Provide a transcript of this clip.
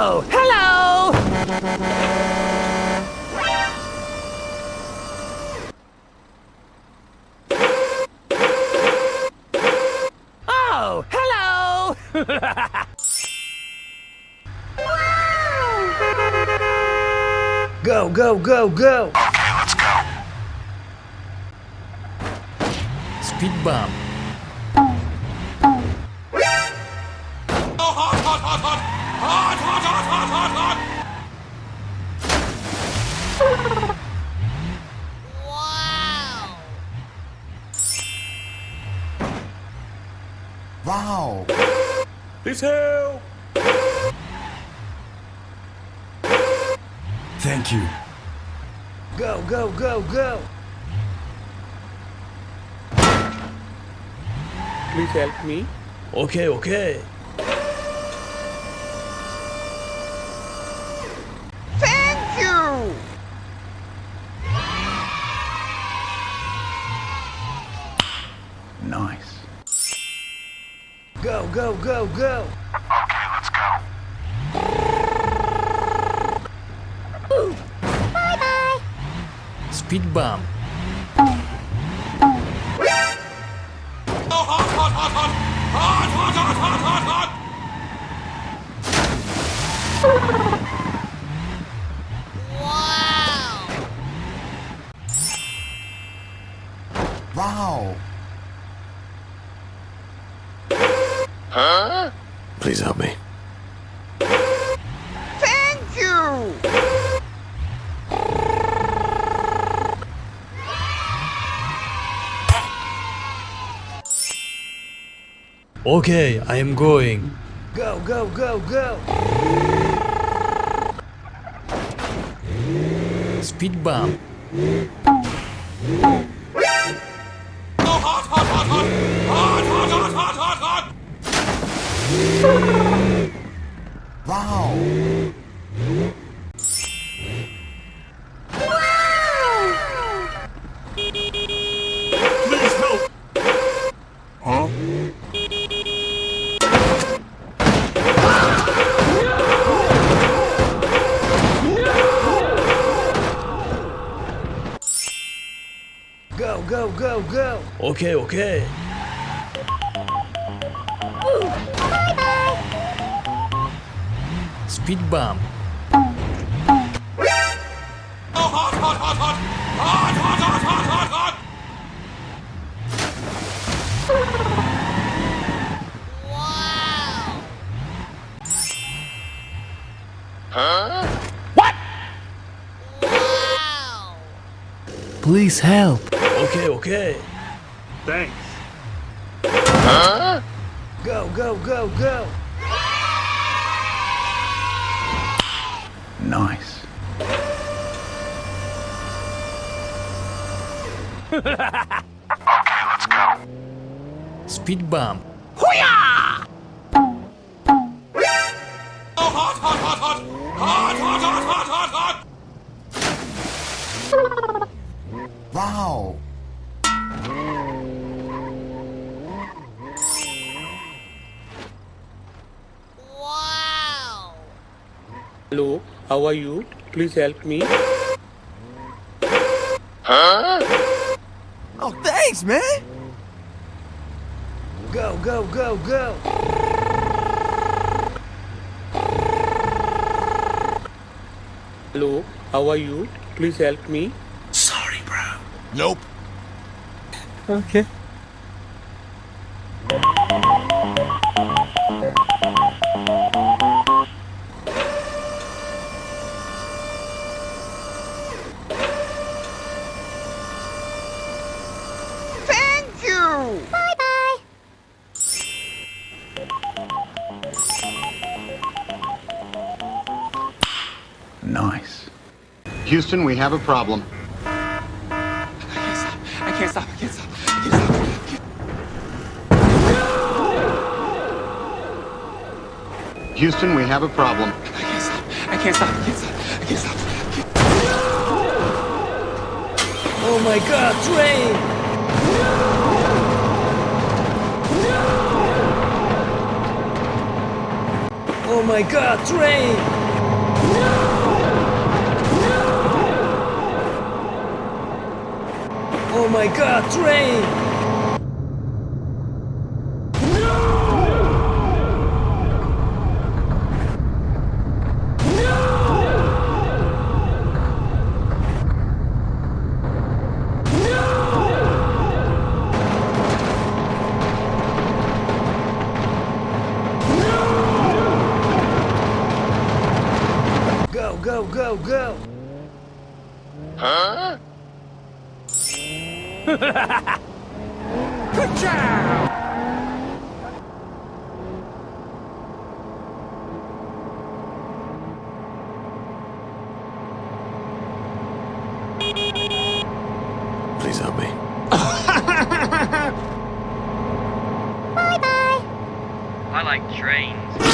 Oh, hello! Oh, hello! Go, go, go, go! Okay, let's go. Speed bump. Oh, hot, hot, hot, hot! Hot, hot, hot, hot, hot, hot! Wow! Please help! Thank you. Go, go, go, go! Please help me. Okay, okay. Thank you. Nice. Go, go, go, go! Okay, let's go. Speed bump. Oh, hot, hot, hot, hot! Hot, hot, hot, hot, hot, hot! Wow! Please help me. Thank you. Okay, I am going. Go, go, go, go! Speed bump. Oh, hot, hot, hot, hot! Hot, hot, hot, hot, hot, hot! Wow! Please help! Huh? Go, go, go, go! Okay, okay. Speed bump. Oh, hot, hot, hot, hot! Hot, hot, hot, hot, hot, hot! Please help. Okay, okay. Thanks. Go, go, go, go! Nice. Okay, let's go. Speed bump. Oh, hot, hot, hot, hot! Hot, hot, hot, hot, hot, hot! Wow! Hello, how are you? Please help me. Oh, thanks, man! Go, go, go, go! Hello, how are you? Please help me. Sorry, bro. Nope. Okay. Thank you. Nice. Houston, we have a problem. I can't stop. Houston, we have a problem. I can't stop. Oh my god, train! Oh my god, train! Oh my god, train! Go, go, go, go! Good job! Please help me. I like trains.